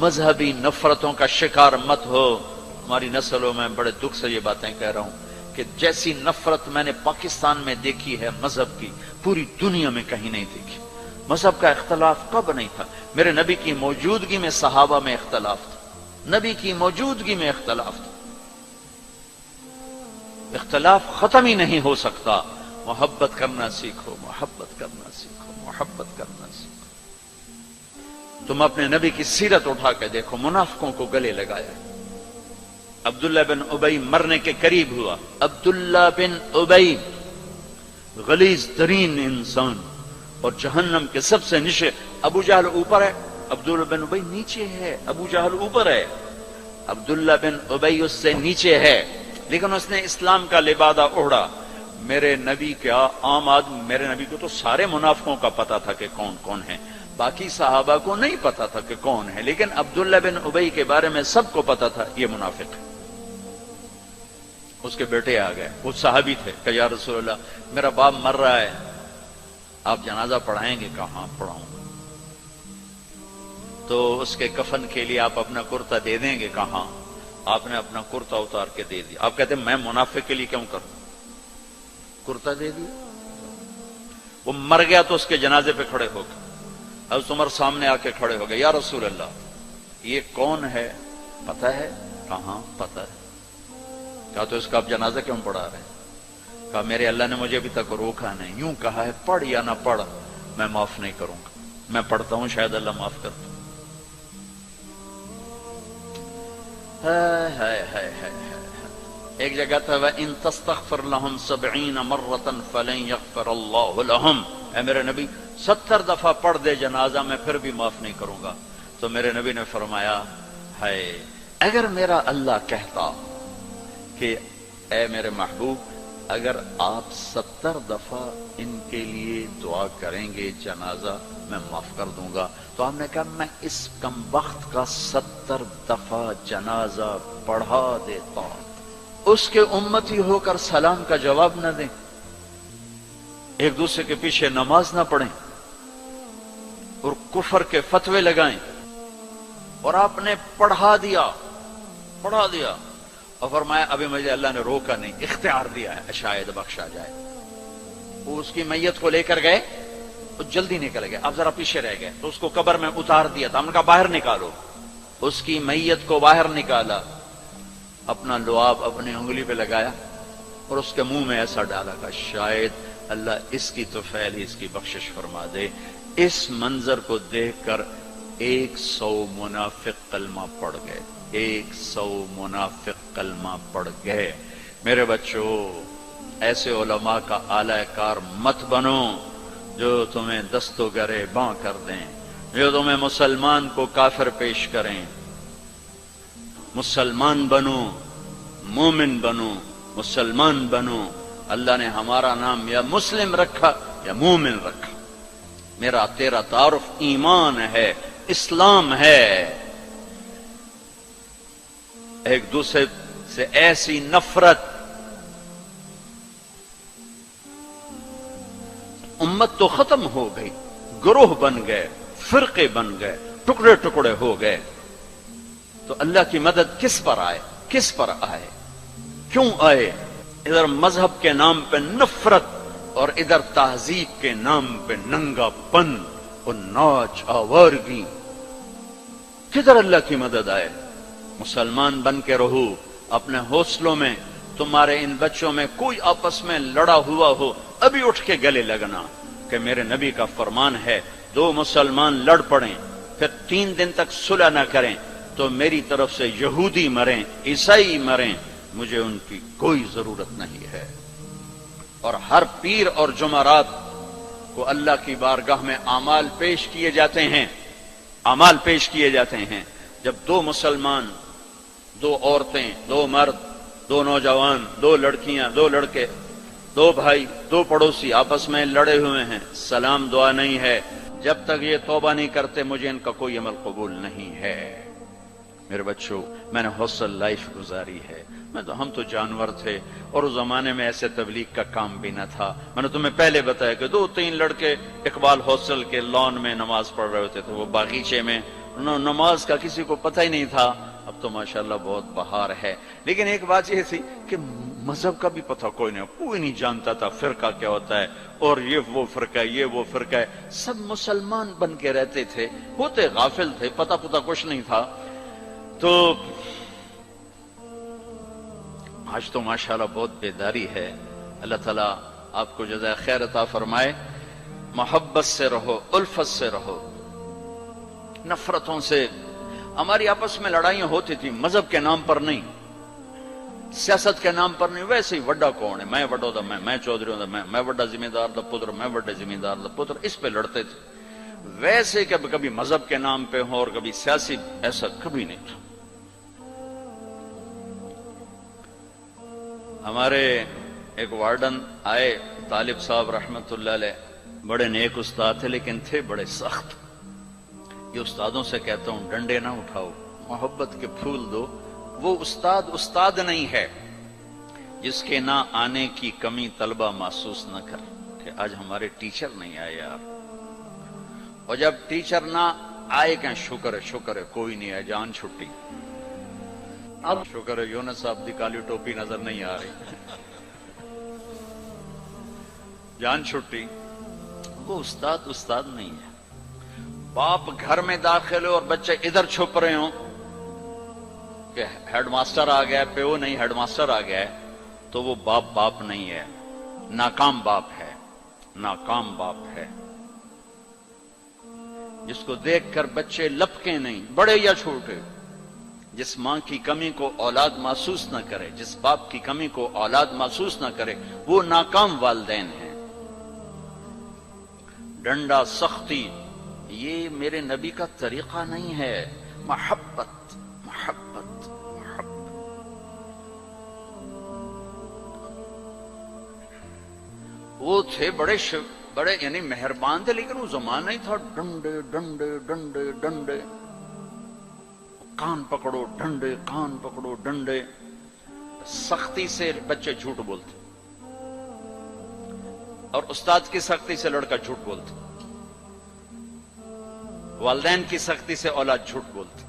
مذہبی نفرتوں کا شکار مت ہو. ہماری نسلوں میں بڑے دکھ سے یہ باتیں کہہ رہا ہوں کہ جیسی نفرت میں نے پاکستان میں دیکھی ہے مذہب کی، پوری دنیا میں کہیں نہیں دیکھی. مذہب کا اختلاف کب نہیں تھا؟ میرے نبی کی موجودگی میں صحابہ میں اختلاف تھا، نبی کی موجودگی میں اختلاف تھا. اختلاف ختم ہی نہیں ہو سکتا. محبت کرنا سیکھو، محبت کرنا سیکھو، محبت کرنا سیکھو. تم اپنے نبی کی سیرت اٹھا کے دیکھو، منافقوں کو گلے لگایا. عبداللہ بن ابی مرنے کے قریب ہوا. عبداللہ بن ابی غلیظ ترین انسان اور جہنم کے سب سے نیچے. ابو جہل اوپر ہے، عبداللہ بن ابی نیچے ہے. ابو جہل اوپر ہے، عبداللہ بن ابی اس سے نیچے ہے، لیکن اس نے اسلام کا لبادہ اوڑھا. میرے نبی کا عام آدمی، میرے نبی کو تو سارے منافقوں کا پتا تھا کہ کون کون ہے، باقی صحابہ کو نہیں پتا تھا کہ کون ہے، لیکن عبداللہ بن ابی کے بارے میں سب کو پتا تھا یہ منافق ہے. اس کے بیٹے آ گئے، وہ صحابی تھے، کہ یا رسول اللہ میرا باپ مر رہا ہے، آپ جنازہ پڑھائیں گے؟ کہاں پڑھاؤں گا. تو اس کے کفن کے لیے آپ اپنا کرتا دے دیں گے؟ کہاں. آپ نے اپنا کرتا اتار کے دے دیا. آپ کہتے ہیں میں منافق کے لیے کیوں کروں؟ کرتا دے دیا. وہ مر گیا تو اس کے جنازے پہ کھڑے ہو گئے. حضرت عمر سامنے آ کے کھڑے ہو گئے. یا رسول اللہ یہ کون ہے پتہ ہے؟ کہاں پتہ ہے. کہا تو اس کا آپ جنازہ کیوں پڑھا رہے ہیں؟ کہا میرے اللہ نے مجھے ابھی تک روکا نہیں، یوں کہا ہے پڑھ یا نہ پڑھ میں معاف نہیں کروں گا. میں پڑھتا ہوں شاید اللہ معاف کر دے. ایک جگہ تھا وَإِن تَسْتَغْفِرْ لَهُمْ 70 مَرَّةً فَلَن يَغْفِرَ اللَّهُ لَهُمْ. اے میرے نبی 70 دفعہ پڑھ دے جنازہ میں پھر بھی معاف نہیں کروں گا. تو میرے نبی نے فرمایا ہے اگر میرا اللہ کہتا کہ اے میرے محبوب اگر آپ 70 دفعہ ان کے لیے دعا کریں گے جنازہ میں معاف کر دوں گا. تو ہم نے کہا میں اس کم بخت کا 70 دفعہ جنازہ پڑھا دیتا، اس کے امتی ہو کر سلام کا جواب نہ دیں، ایک دوسرے کے پیچھے نماز نہ پڑھیں اور کفر کے فتوے لگائیں. اور آپ نے پڑھا دیا اور فرمایا ابھی مجھے اللہ نے روکا نہیں، اختیار دیا ہے شاید بخشا جائے. وہ اس کی میت کو لے کر گئے، وہ جلدی نکل گئے، اب ذرا پیچھے رہ گئے تو اس کو قبر میں اتار دیا تھا. ہم نے کہا باہر نکالو. اس کی میت کو باہر نکالا، اپنا لعاب اپنی انگلی پہ لگایا اور اس کے منہ میں ایسا ڈالا کہ شاید اللہ اس کی تو فعل ہی اس کی بخشش فرما دے. اس منظر کو دیکھ کر 100 منافق کلمہ پڑھ گئے. 100 منافق کلمہ پڑھ گئے. میرے بچوں ایسے علماء کا اعلی کار مت بنو جو تمہیں دست و گرے باں کر دیں، جو تمہیں مسلمان کو کافر پیش کریں. مسلمان بنو، مومن بنو، مسلمان بنو. اللہ نے ہمارا نام یا مسلم رکھا یا مومن رکھا. میرا تیرا تعارف ایمان ہے، اسلام ہے. ایک دوسرے سے ایسی نفرت، امت تو ختم ہو گئی، گروہ بن گئے، فرقے بن گئے، ٹکڑے ٹکڑے ہو گئے. تو اللہ کی مدد کس پر آئے؟ کس پر آئے؟ کیوں آئے؟ ادھر مذہب کے نام پہ نفرت اور ادھر تہذیب کے نام پہ ننگا پن اور ناچ آوارگی. کدھر اللہ کی مدد آئے؟ مسلمان بن کے رہو. اپنے حوصلوں میں تمہارے ان بچوں میں کوئی آپس میں لڑا ہوا ہو، ابھی اٹھ کے گلے لگنا کہ میرے نبی کا فرمان ہے 2 مسلمان لڑ پڑیں پھر 3 دن تک صلح نہ کریں تو میری طرف سے یہودی مریں، عیسائی مریں، مجھے ان کی کوئی ضرورت نہیں ہے. اور ہر پیر اور جمعرات کو اللہ کی بارگاہ میں اعمال پیش کیے جاتے ہیں. اعمال پیش کیے جاتے ہیں. جب 2 مسلمان، 2 عورتیں، 2 مرد، 2 نوجوان، 2 لڑکیاں، 2 لڑکے، 2 بھائی، 2 پڑوسی آپس میں لڑے ہوئے ہیں، سلام دعا نہیں ہے، جب تک یہ توبہ نہیں کرتے مجھے ان کا کوئی عمل قبول نہیں ہے. میرے بچوں میں نے حوصل لائف گزاری ہے. ہم تو جانور تھے اور اس زمانے میں ایسے تبلیغ کا کام بھی نہ تھا. میں نے تمہیں پہلے بتایا کہ 2-3 لڑکے اقبال حوصل کے لان میں نماز پڑھ رہے ہوتے تھے، وہ باغیچے میں نماز کا کسی کو پتہ ہی نہیں تھا. اب تو ماشاءاللہ بہت بہار ہے. لیکن ایک بات یہ تھی کہ مذہب کا بھی پتہ کوئی نہیں جانتا تھا فرقہ کیا ہوتا ہے، اور یہ وہ فرقہ ہے، یہ وہ فرقہ ہے. سب مسلمان بن کے رہتے تھے، ہوتے غافل تھے، پتہ کچھ نہیں تھا. تو آج تو ماشاءاللہ بہت بیداری ہے. اللہ تعالیٰ آپ کو جزائے خیر عطا فرمائے. محبت سے رہو، الفت سے رہو، نفرتوں سے. ہماری آپس میں لڑائیاں ہوتی تھی، مذہب کے نام پر نہیں، سیاست کے نام پر نہیں. ویسے ہی وڈا کون ہے، میں وڈو دا میں چودھری ہوں، میں وڈا ذمہ دار دا پتر، میں وڈے ذمہ دار دا پتر، اس پہ لڑتے تھے. ویسے کہ کبھی مذہب کے نام پہ ہوں اور کبھی سیاسی، ایسا کبھی نہیں تھا. ہمارے ایک وارڈن آئے، طالب صاحب رحمت اللہ علیہ، بڑے نیک استاد تھے لیکن تھے بڑے سخت. یہ استادوں سے کہتا ہوں ڈنڈے نہ اٹھاؤ، محبت کے پھول دو. وہ استاد نہیں ہے جس کے نہ آنے کی کمی طلبہ محسوس نہ کر کہ آج ہمارے ٹیچر نہیں آئے یار. اور جب ٹیچر نہ آئے کہ شکر ہے کوئی نہیں ہے، جان چھٹی. اب شکر ہے یونس صاحب دی کالی ٹوپی نظر نہیں آ رہی، جان چھٹی. وہ استاد نہیں ہے. باپ گھر میں داخل ہو اور بچے ادھر چھپ رہے ہوں کہ ہیڈ ماسٹر آ گیا، پیو نہیں ہیڈ ماسٹر آ گیا ہے، تو وہ باپ نہیں ہے، ناکام باپ ہے. ناکام باپ ہے جس کو دیکھ کر بچے لپکیں نہیں، بڑے یا چھوٹے. جس ماں کی کمی کو اولاد محسوس نہ کرے، جس باپ کی کمی کو اولاد محسوس نہ کرے، وہ ناکام والدین ہیں. ڈنڈا، سختی، یہ میرے نبی کا طریقہ نہیں ہے. محبت محبت محبت. وہ تھے بڑے یعنی مہربان تھے، لیکن وہ زمانہ ہی تھا ڈنڈے ڈنڈے ڈنڈے ڈنڈے. کان پکڑو ڈنڈے، کان پکڑو ڈنڈے. سختی سے بچے جھوٹ بولتے اور استاد کی سختی سے لڑکا جھوٹ بولتا. والدین کی سختی سے اولاد جھوٹ بولتی.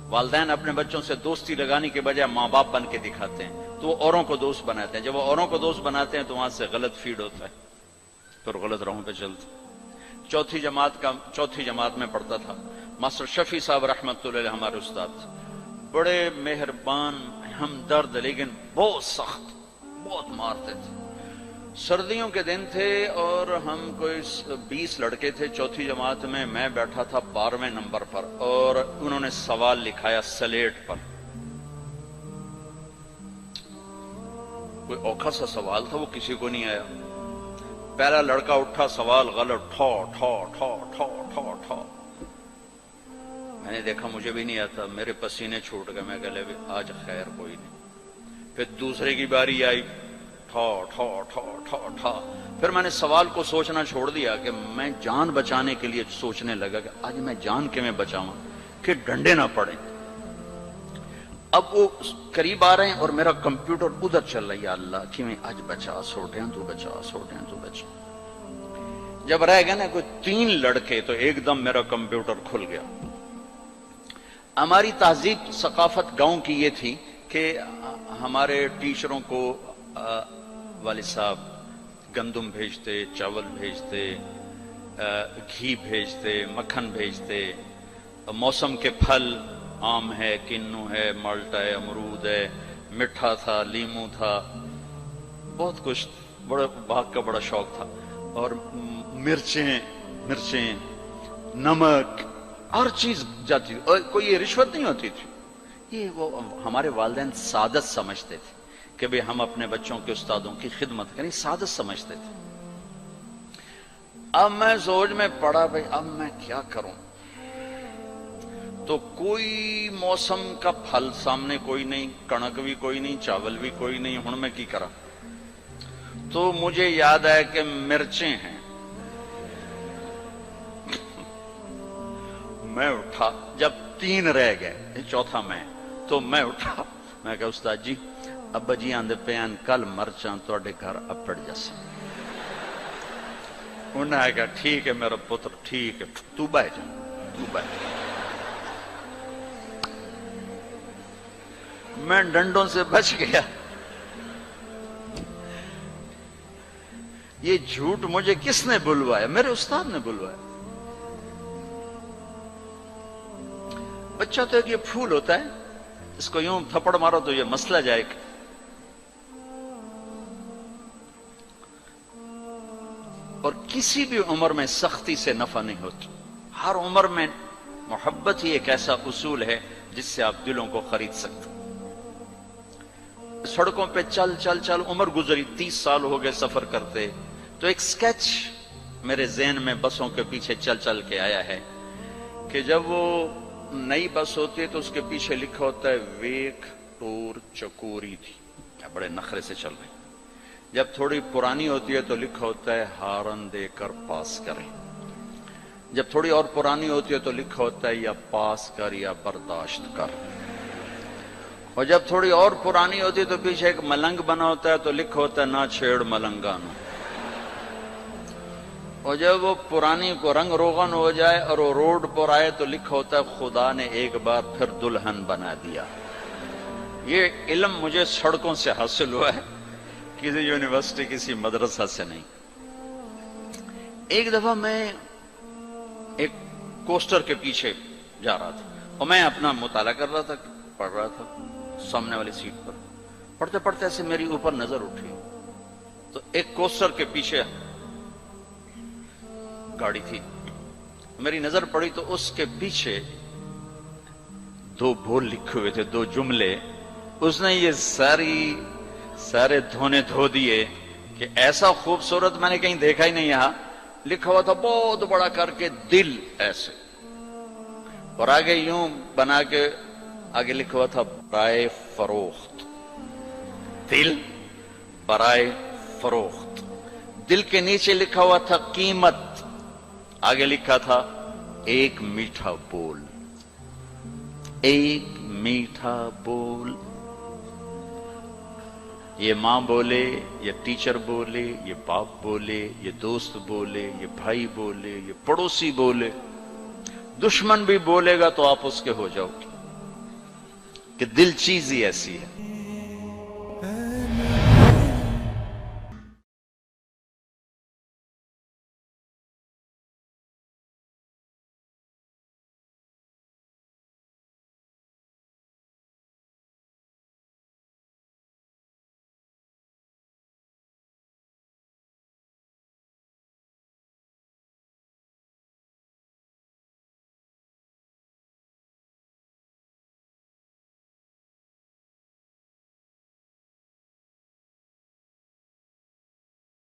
والدین اپنے بچوں سے دوستی لگانے کے بجائے ماں باپ بن کے دکھاتے ہیں، تو وہ اوروں کو دوست بناتے ہیں. جب وہ اوروں کو دوست بناتے ہیں تو وہاں سے غلط فیڈ ہوتا ہے، پھر غلط راہوں پہ چلتے. چوتھی جماعت میں پڑھتا تھا. ماسٹر شفیع صاحب رحمت اللہ علیہ ہمارے استاد تھے. بڑے مہربان، ہمدرد، لیکن بہت سخت، بہت مارتے تھے. سردیوں کے دن تھے اور ہم کوئی 20 لڑکے تھے چوتھی جماعت میں. میں بیٹھا تھا 12ویں نمبر پر اور انہوں نے سوال لکھایا سلیٹ پر. کوئی اوکھا سا سوال تھا، وہ کسی کو نہیں آیا. پہلا لڑکا اٹھا، سوال غلط، ٹھو ٹھو ٹھو ٹھو ٹھو ٹھو. میں نے دیکھا مجھے بھی نہیں آتا، میرے پسینے چھوٹ گئے. میں کہے آج خیر کوئی نہیں. پھر دوسرے کی باری آئی، ٹھو ٹھو ٹھو ٹھو ٹھو. پھر میں نے سوال کو سوچنا چھوڑ دیا کہ میں جان بچانے کے لیے سوچنے لگا کہ آج میں جان کے میں بچاؤں کہ ڈنڈے نہ پڑیں. اب وہ قریب آ رہے ہیں اور میرا کمپیوٹر ادھر چل رہا ہے، یا اللہ کہ میں آج بچا سوٹیں تو بچا سوٹیں تو بچا. جب رہ گئے نا کوئی 3 لڑکے تو ایک دم میرا کمپیوٹر کھل گیا. ہماری تہذیب ثقافت گاؤں کی یہ تھی کہ ہمارے ٹیچروں کو والد صاحب گندم بھیجتے، چاول بھیجتے، گھی بھیجتے، مکھن بھیجتے. موسم کے پھل، آم ہے، کنو ہے، مالٹا ہے، امرود ہے، مٹھا تھا، لیمو تھا، بہت کچھ. بڑا باغ کا بڑا شوق تھا. اور مرچیں، نمک، ہر چیز جاتی تھی. اور کوئی یہ رشوت نہیں ہوتی تھی. یہ وہ ہمارے والدین سعادت سمجھتے تھے کہ بھی ہم اپنے بچوں کے استادوں کی خدمت کریں، سعادت سمجھتے تھے. اب میں سوچ میں پڑا بھائی اب میں کیا کروں. تو کوئی موسم کا پھل سامنے کوئی نہیں، کنک بھی کوئی نہیں، چاول بھی کوئی نہیں. ہن میں کی کرا؟ تو مجھے یاد آیا کہ مرچیں ہیں. میں اٹھا، جب 3 رہ گئے، چوتھا میں، تو میں اٹھا. میں کہا استاد جی ابا جی آندے پیان کل مرچاں توڑے گھر اپڑ جاسا. انہوں نے کہا ٹھیک ہے میرا پتر، ٹھیک ہے، تو بیٹھ جا. میں ڈنڈوں سے بچ گیا. یہ جھوٹ مجھے کس نے بلوایا؟ میرے استاد نے بلوایا. بچہ تو ایک یہ پھول ہوتا ہے، اس کو یوں تھپڑ مارو تو یہ مسئلہ جائے گا. اور کسی بھی عمر میں سختی سے نفع نہیں ہوتی. ہر عمر میں محبت ہی ایک ایسا اصول ہے جس سے آپ دلوں کو خرید سکتے. سڑکوں پہ چل چل چل عمر گزری، 30 سال ہو گئے سفر کرتے، تو ایک سکیچ میرے ذہن میں بسوں کے پیچھے چل چل کے آیا ہے کہ جب وہ نئی بس ہوتی ہے تو اس کے پیچھے لکھا ہوتا ہے ویک ٹور چکوری تھی، بڑے نخرے سے چل رہے. جب تھوڑی پرانی ہوتی ہے تو لکھا ہوتا ہے ہارن دے کر پاس کریں. جب تھوڑی اور پرانی ہوتی ہے تو لکھا ہوتا ہے یا پاس کر یا برداشت کر. اور جب تھوڑی اور پرانی ہوتی ہے تو پیچھے ایک ملنگ بنا ہوتا ہے تو لکھا ہوتا ہے نہ چھیڑ ملنگانو. اور جب وہ پرانی کو رنگ روغن ہو جائے اور وہ روڈ پر آئے تو لکھا ہوتا ہے خدا نے ایک بار پھر دلہن بنا دیا. یہ علم مجھے سڑکوں سے حاصل ہوا ہے، کسی یونیورسٹی کسی مدرسہ سے نہیں. ایک دفعہ میں ایک کوسٹر کے پیچھے جا رہا تھا اور میں اپنا مطالعہ کر رہا تھا، پڑھ رہا تھا سامنے والی سیٹ پر. پڑھتے پڑھتے ایسے میری اوپر نظر اٹھی تو ایک کوسٹر کے پیچھے گاڑی تھی. میری نظر پڑی تو اس کے پیچھے 2 بول لکھے ہوئے تھے، 2 جملے. اس نے یہ سارے دھونے دھو دیے کہ ایسا خوبصورت میں نے کہیں دیکھا ہی نہیں. یہاں لکھا ہوا تھا بہت بڑا کر کے دل ایسے، اور آگے یوں بنا کے آگے لکھا ہوا تھا برائے فروخت. دل برائے فروخت. دل کے نیچے لکھا ہوا تھا قیمت، آگے لکھا تھا ایک میٹھا بول. ایک میٹھا بول. یہ ماں بولے، یہ ٹیچر بولے، یہ باپ بولے، یہ دوست بولے، یہ بھائی بولے، یہ پڑوسی بولے، دشمن بھی بولے گا تو آپ اس کے ہو جاؤ گے. کہ دل چیز ہی ایسی ہے.